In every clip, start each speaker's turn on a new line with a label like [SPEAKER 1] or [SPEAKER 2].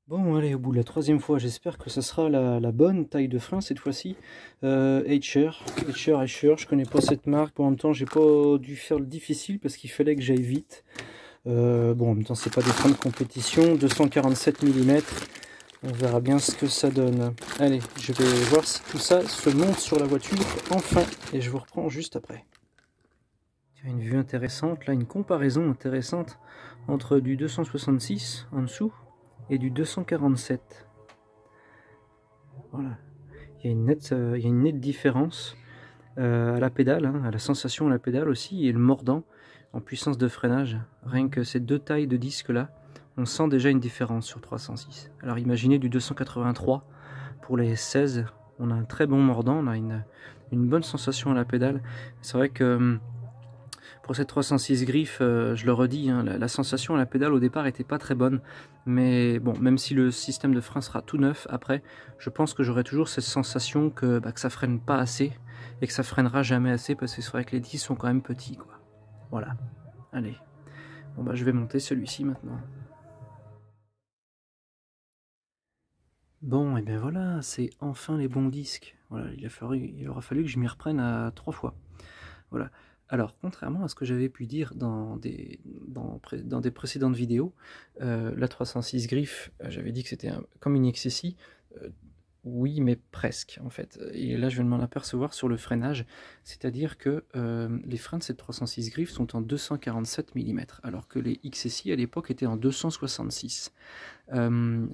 [SPEAKER 1] Bon, allez, au bout de la troisième fois, j'espère que ça sera la bonne taille de frein cette fois-ci. Eicher, je connais pas cette marque. Bon, en même temps, j'ai pas dû faire le difficile parce qu'il fallait que j'aille vite. Bon, en même temps, c'est pas des freins de compétition. 247 mm. On verra bien ce que ça donne. Allez, je vais voir si tout ça se monte sur la voiture enfin. Et je vous reprends juste après. Tiens, une vue intéressante, là, une comparaison intéressante entre du 266 en dessous et du 247. Voilà, il y a une nette différence à la pédale, hein, à la sensation à la pédale aussi, et le mordant en puissance de freinage. Rien que ces deux tailles de disque là, on sent déjà une différence sur 306. Alors imaginez du 283 pour les 16, on a un très bon mordant, on a une bonne sensation à la pédale. C'est vrai que pour cette 306 griffes, je le redis, hein, la sensation à la pédale au départ était pas très bonne. Mais bon, même si le système de frein sera tout neuf après, je pense que j'aurai toujours cette sensation que ça freine pas assez et que ça freinera jamais assez parce que c'est vrai que les disques sont quand même petits, quoi. Voilà. Allez. Bon je vais monter celui-ci maintenant. Bon, et bien voilà, c'est enfin les bons disques. Voilà, il aura fallu que je m'y reprenne à 3 fois. Voilà. Alors, contrairement à ce que j'avais pu dire dans des précédentes vidéos, la 306 griffes, j'avais dit que c'était comme une XSI. Oui, mais presque, en fait. Et là, je viens de m'en apercevoir sur le freinage, c'est-à-dire que les freins de cette 306 griffes sont en 247 mm, alors que les XSI à l'époque étaient en 266. Il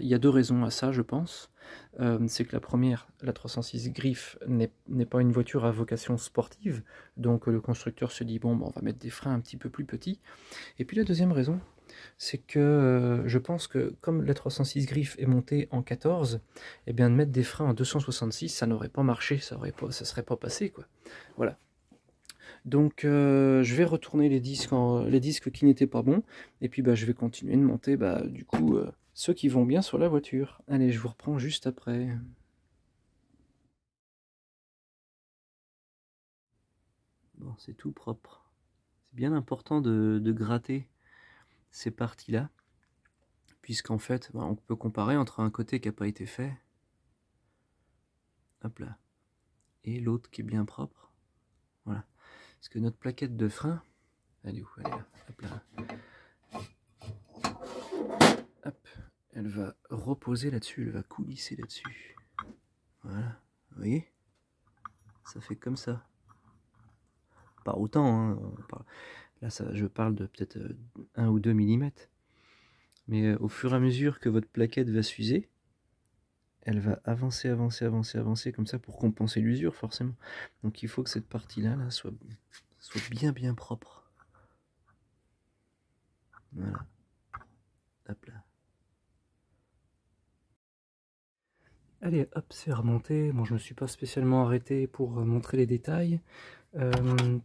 [SPEAKER 1] y a deux raisons à ça, je pense. C'est que la première, la 306 griffes n'est pas une voiture à vocation sportive, donc le constructeur se dit bon, on va mettre des freins un petit peu plus petits. Et puis la deuxième raison, c'est que je pense que comme la 306 griffes est montée en 14, et bien de mettre des freins en 266, ça n'aurait pas marché, ça serait pas passé, quoi. Voilà. Donc je vais retourner les disques qui n'étaient pas bons, et puis je vais continuer de monter du coup ceux qui vont bien sur la voiture. Allez, je vous reprends juste après. Bon, c'est tout propre. C'est bien important de gratter ces parties-là, puisqu'en fait, on peut comparer entre un côté qui n'a pas été fait, hop là, et l'autre qui est bien propre. Voilà. Parce que notre plaquette de frein, elle est où? Elle est là. Hop là. Hop, elle va reposer là-dessus, elle va coulisser là-dessus. Voilà, vous voyez? Ça fait comme ça. Pas autant, hein. Là, je parle de peut-être 1 ou 2 mm. Mais au fur et à mesure que votre plaquette va s'user, elle va avancer comme ça pour compenser l'usure, forcément. Donc il faut que cette partie-là soit bien propre. Voilà. Hop là. Allez, hop, c'est remonté. Bon, je ne me suis pas spécialement arrêté pour montrer les détails.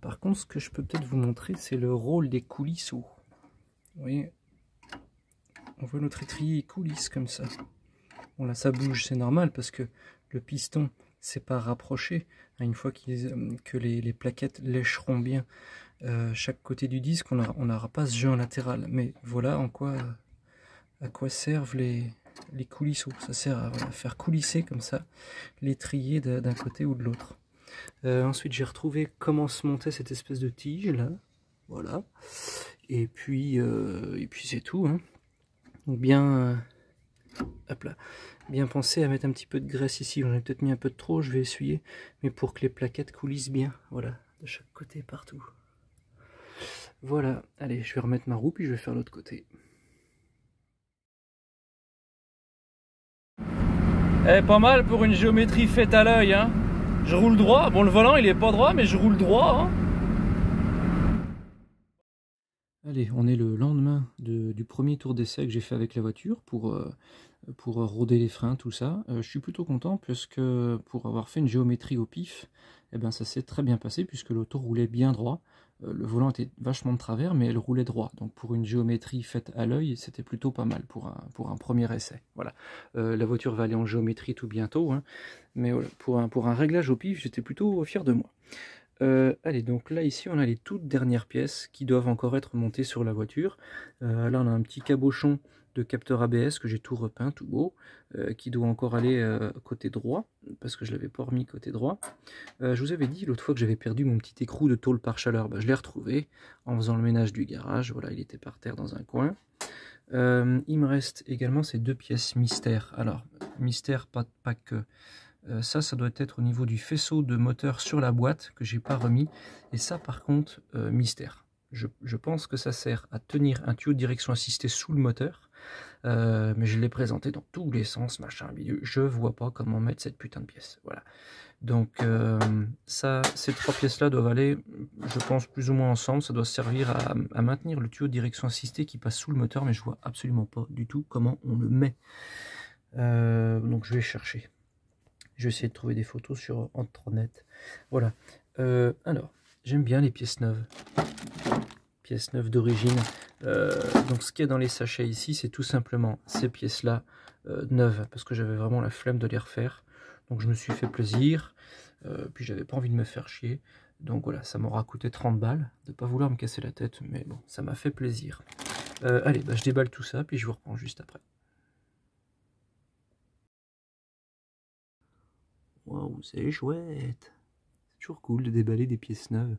[SPEAKER 1] Par contre, ce que je peux peut-être vous montrer, c'est le rôle des coulisseaux. Vous voyez, on voit notre étrier coulisse comme ça. Bon, là, ça bouge, c'est normal, parce que le piston c'est pas rapproché. Une fois que les plaquettes lècheront bien chaque côté du disque, on n'aura pas ce jeu en latéral. Mais voilà à quoi servent les coulisseaux. Ça sert à faire coulisser comme ça l'étrier d'un côté ou de l'autre. Ensuite, j'ai retrouvé comment se montait cette espèce de tige là. Voilà. Et puis c'est tout. Hein. Donc hop là, bien penser à mettre un petit peu de graisse ici. J'en ai peut-être mis un peu de trop, je vais essuyer. Mais pour que les plaquettes coulissent bien. Voilà, de chaque côté, partout. Voilà, allez, je vais remettre ma roue, puis je vais faire l'autre côté. Pas mal pour une géométrie faite à l'œil, hein. Je roule droit. Bon, le volant, il est pas droit, mais je roule droit, hein. Allez, on est le lendemain du premier tour d'essai que j'ai fait avec la voiture pour rôder les freins, tout ça. Je suis plutôt content puisque pour avoir fait une géométrie au pif, ça s'est très bien passé puisque l'auto roulait bien droit. Le volant était vachement de travers, mais elle roulait droit. Donc pour une géométrie faite à l'œil, c'était plutôt pas mal pour un premier essai. Voilà. La voiture va aller en géométrie tout bientôt, hein, mais voilà, pour un réglage au pif, j'étais plutôt fier de moi. Allez, donc là ici on a les toutes dernières pièces qui doivent encore être montées sur la voiture. Là on a un petit cabochon de capteur ABS que j'ai tout repeint, tout beau, qui doit encore aller côté droit, parce que je ne l'avais pas remis côté droit. Je vous avais dit l'autre fois que j'avais perdu mon petit écrou de tôle par chaleur. Je l'ai retrouvé en faisant le ménage du garage. Voilà, il était par terre dans un coin. Il me reste également ces 2 pièces mystères. Alors, mystère, pas que. Ça doit être au niveau du faisceau de moteur sur la boîte que j'ai pas remis. Et ça, par contre, mystère. Je pense que ça sert à tenir un tuyau de direction assistée sous le moteur. Mais je l'ai présenté dans tous les sens, machin, bidule. Je vois pas comment mettre cette putain de pièce. Voilà. Donc ces 3 pièces-là doivent aller, je pense, plus ou moins ensemble. Ça doit servir à maintenir le tuyau de direction assistée qui passe sous le moteur, mais je vois absolument pas du tout comment on le met. Donc je vais chercher. Je vais essayer de trouver des photos sur Internet. Voilà. Alors, j'aime bien les pièces neuves. Pièces neuves d'origine. Donc ce qu'il y a dans les sachets ici, c'est tout simplement ces pièces-là neuves, parce que j'avais vraiment la flemme de les refaire. Donc je me suis fait plaisir, puis j'avais pas envie de me faire chier. Donc voilà, ça m'aura coûté 30 balles, de pas vouloir me casser la tête, mais bon, ça m'a fait plaisir. Allez, je déballe tout ça, puis je vous reprends juste après. Waouh, c'est chouette! C'est toujours cool de déballer des pièces neuves.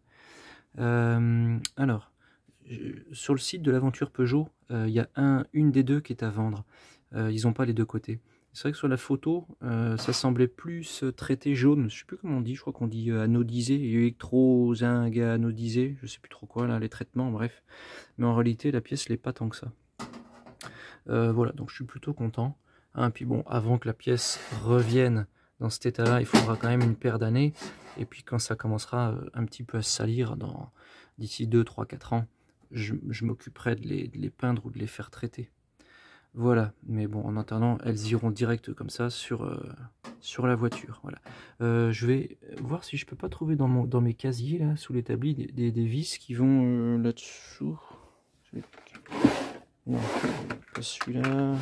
[SPEAKER 1] Alors, sur le site de l'aventure Peugeot, il y a une des deux qui est à vendre. Ils n'ont pas les deux côtés. C'est vrai que sur la photo, ça semblait plus traité jaune. Je sais plus comment on dit, je crois qu'on dit anodisé, électro-zinc anodisé, je sais plus trop quoi là, les traitements, bref. Mais en réalité, la pièce l'est pas tant que ça. Voilà, donc je suis plutôt content. Hein, puis bon, avant que la pièce revienne dans cet état-là, il faudra quand même une paire d'années. Et puis quand ça commencera un petit peu à se salir d'ici 2, 3, 4 ans, je m'occuperai de les peindre ou de les faire traiter. Voilà, mais bon, en attendant, elles iront direct comme ça sur la voiture. Voilà. Je vais voir si je peux pas trouver dans mes casiers, là, sous l'établi, des vis qui vont là-dessous. Non, pas celui-là.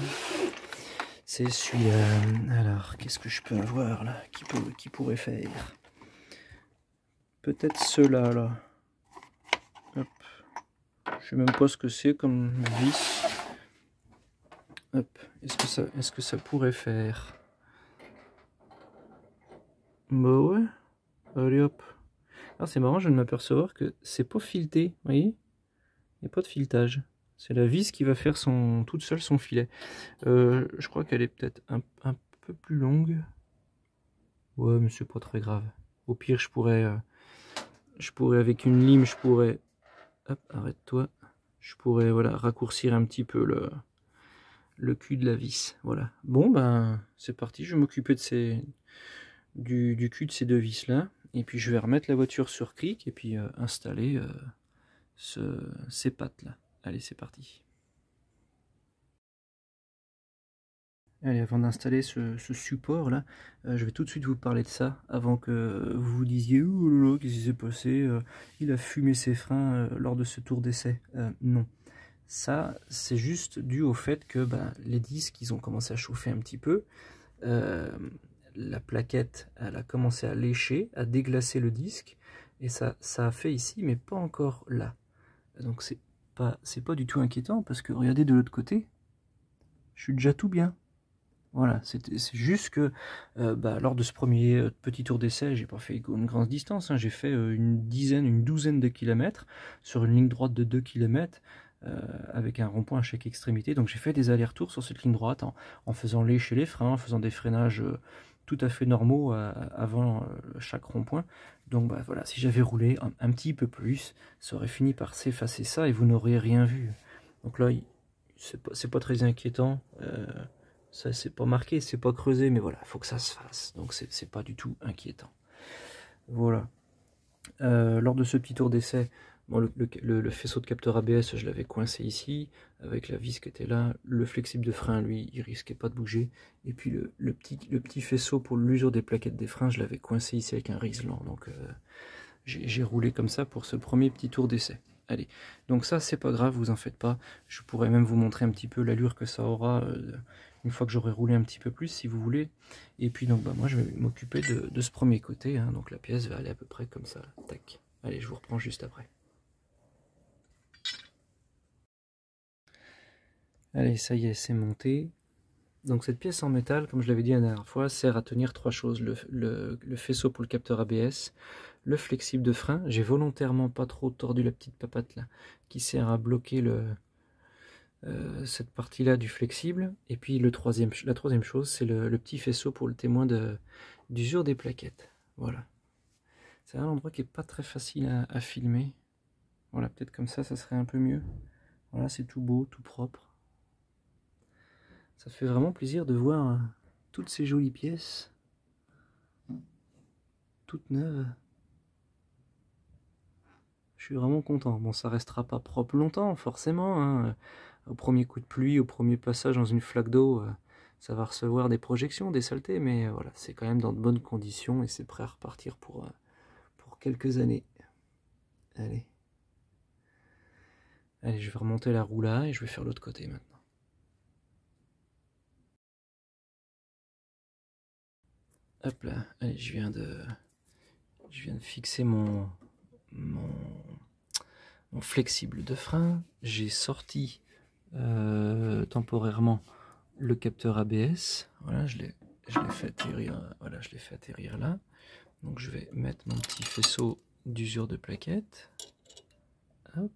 [SPEAKER 1] C'est celui-là. Alors, qu'est-ce que je peux avoir là qui pourrait faire? Peut-être ceux-là, là. Hop. Je sais même pas ce que c'est comme vis. Hop. Est-ce que ça pourrait faire? Bah ouais. Allez hop. Alors c'est marrant, je viens de m'apercevoir que c'est pas fileté. Vous voyez? Il n'y a pas de filetage. C'est la vis qui va faire toute seule son filet. Je crois qu'elle est peut-être un peu plus longue. Ouais, mais c'est pas très grave. Au pire, je pourrais avec une lime, je pourrais... Hop, arrête-toi. Je pourrais, voilà, raccourcir un petit peu le cul de la vis. Voilà. Bon, ben, c'est parti. Je vais m'occuper du cul de ces 2 vis-là. Et puis, je vais remettre la voiture sur cric et puis installer ces pattes-là. Allez, c'est parti. Allez, avant d'installer ce support là, je vais tout de suite vous parler de ça, avant que vous vous disiez « Ouh là là, qu'est-ce qui s'est passé il a fumé ses freins lors de ce tour d'essai. » Non. Ça, c'est juste dû au fait que les disques, ils ont commencé à chauffer un petit peu. La plaquette, elle a commencé à lécher, à déglacer le disque. Et ça a fait ici, mais pas encore là. Donc c'est pas du tout inquiétant, parce que regardez de l'autre côté, je suis déjà tout bien. Voilà, c'est juste que lors de ce premier petit tour d'essai, j'ai pas fait une grande distance, hein, j'ai fait une douzaine de kilomètres sur une ligne droite de 2 km avec un rond-point à chaque extrémité. Donc j'ai fait des allers-retours sur cette ligne droite en faisant lécher les freins, en faisant des freinages tout à fait normaux avant chaque rond-point. Donc voilà, si j'avais roulé un petit peu plus, ça aurait fini par s'effacer ça et vous n'auriez rien vu. Donc là, c'est pas très inquiétant. Ça c'est pas marqué, c'est pas creusé, mais voilà, il faut que ça se fasse. Donc c'est pas du tout inquiétant. Voilà. Lors de ce petit tour d'essai, bon, le faisceau de capteur ABS, je l'avais coincé ici, avec la vis qui était là. Le flexible de frein, lui, il risquait pas de bouger. Et puis le petit faisceau pour l'usure des plaquettes des freins, je l'avais coincé ici avec un riselant. Donc j'ai roulé comme ça pour ce premier petit tour d'essai. Allez, donc ça c'est pas grave, vous en faites pas. Je pourrais même vous montrer un petit peu l'allure que ça aura une fois que j'aurai roulé un petit peu plus, si vous voulez. Et puis donc moi je vais m'occuper de ce premier côté, hein. Donc la pièce va aller à peu près comme ça. Tac. Allez, je vous reprends juste après. Allez, ça y est, c'est monté. Donc cette pièce en métal, comme je l'avais dit la dernière fois, sert à tenir trois choses. Le faisceau pour le capteur ABS, le flexible de frein. J'ai volontairement pas trop tordu la petite papate là, qui sert à bloquer cette partie-là du flexible. Et puis la troisième chose, c'est le petit faisceau pour le témoin d'usure des plaquettes. Voilà. C'est un endroit qui est pas très facile à filmer. Voilà, peut-être comme ça serait un peu mieux. Voilà, c'est tout beau, tout propre. Ça fait vraiment plaisir de voir toutes ces jolies pièces, toutes neuves. Je suis vraiment content. Bon, ça restera pas propre longtemps, forcément, hein. Au premier coup de pluie, au premier passage dans une flaque d'eau, ça va recevoir des projections, des saletés, mais voilà, c'est quand même dans de bonnes conditions et c'est prêt à repartir pour quelques années. Allez. Allez, je vais remonter la roue là et je vais faire l'autre côté maintenant. Hop là, allez, je viens de fixer mon flexible de frein. J'ai sorti temporairement le capteur ABS. Voilà, je l'ai fait atterrir. Voilà, je l'ai fait atterrir là. Donc je vais mettre mon petit faisceau d'usure de plaquettes. Hop.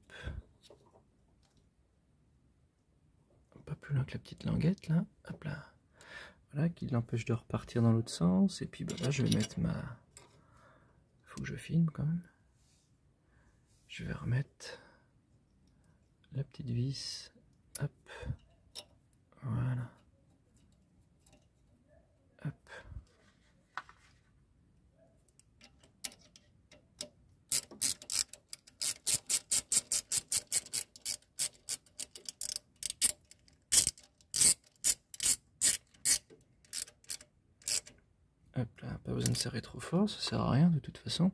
[SPEAKER 1] Pas plus loin que la petite languette là. Hop là. Voilà, qui l'empêche de repartir dans l'autre sens. Et puis bah, là, je vais mettre ma... Faut que je filme quand même. Je vais remettre la petite vis. Hop. Voilà. Hop. Hop là, pas besoin de serrer trop fort, ça sert à rien de toute façon.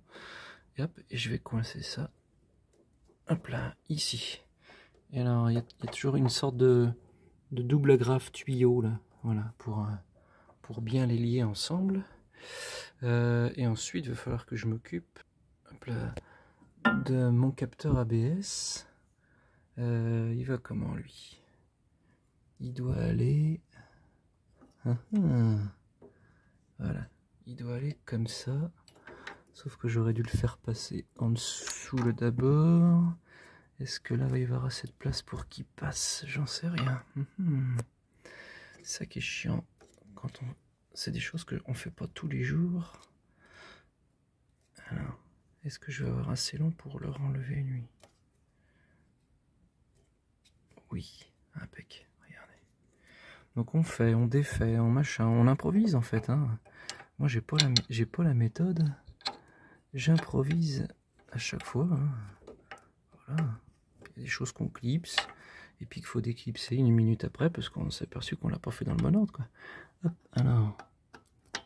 [SPEAKER 1] Et hop, et je vais coincer ça. Hop là, ici. Et alors, il y a toujours une sorte de double agrafe tuyau là, voilà, pour bien les lier ensemble. Et ensuite, il va falloir que je m'occupe de mon capteur ABS. Il va comment lui? Il doit aller... Voilà, il doit aller comme ça. Sauf que j'aurais dû le faire passer en dessous le d'abord. Est-ce que là, il va y avoir assez de place pour qu'il passe? J'en sais rien. Ça qui est chiant quand on... C'est des choses qu'on fait pas tous les jours. Alors, est-ce que je vais avoir assez long pour le renlever lui? Oui, impec. Regardez. Donc on fait, on défait, on machin, on improvise en fait. Hein. Moi j'ai pas la méthode. J'improvise à chaque fois. Hein. Voilà. Il y a des choses qu'on clipse et puis qu'il faut déclipser une minute après parce qu'on s'est aperçu qu'on l'a pas fait dans le bon ordre quoi. Hop, alors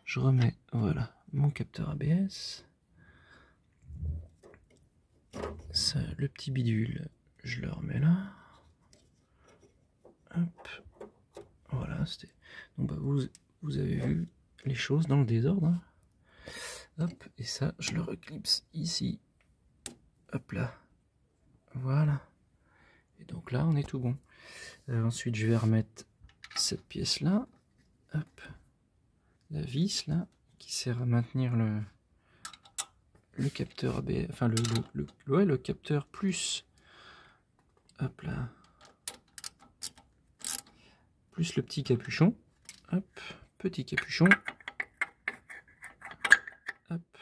[SPEAKER 1] je remets voilà mon capteur ABS. Ça, le petit bidule, je le remets là. Hop, voilà. C'était. Donc bah, vous avez vu les choses dans le désordre. Hein. Hop, et ça, je le reclipse ici. Hop là. Voilà. Et donc là, on est tout bon. Ensuite, je vais remettre cette pièce-là. Hop. La vis, là, qui sert à maintenir le capteur ABS. Enfin, le capteur plus... Hop là. Plus le petit capuchon. Hop. Petit capuchon. Hop.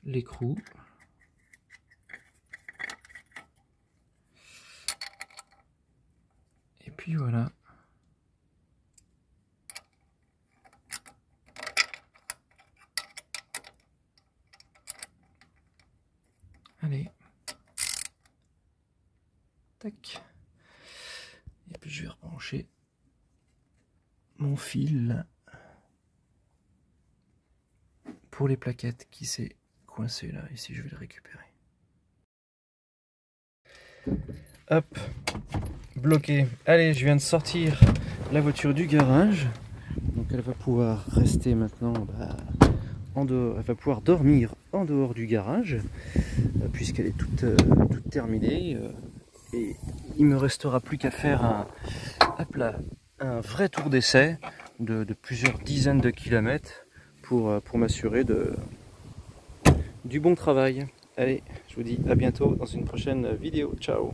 [SPEAKER 1] L'écrou. Et puis voilà. Allez. Tac. Et puis je vais rebrancher mon fil pour les plaquettes qui s'est coincé là. Ici, je vais le récupérer. Hop. Bloqué. Allez, je viens de sortir la voiture du garage. Donc elle va pouvoir rester maintenant en dehors. Elle va pouvoir dormir en dehors du garage puisqu'elle est toute terminée. Et il me restera plus qu'à faire hop là, un vrai tour d'essai de plusieurs dizaines de kilomètres pour m'assurer du bon travail. Allez, je vous dis à bientôt dans une prochaine vidéo. Ciao!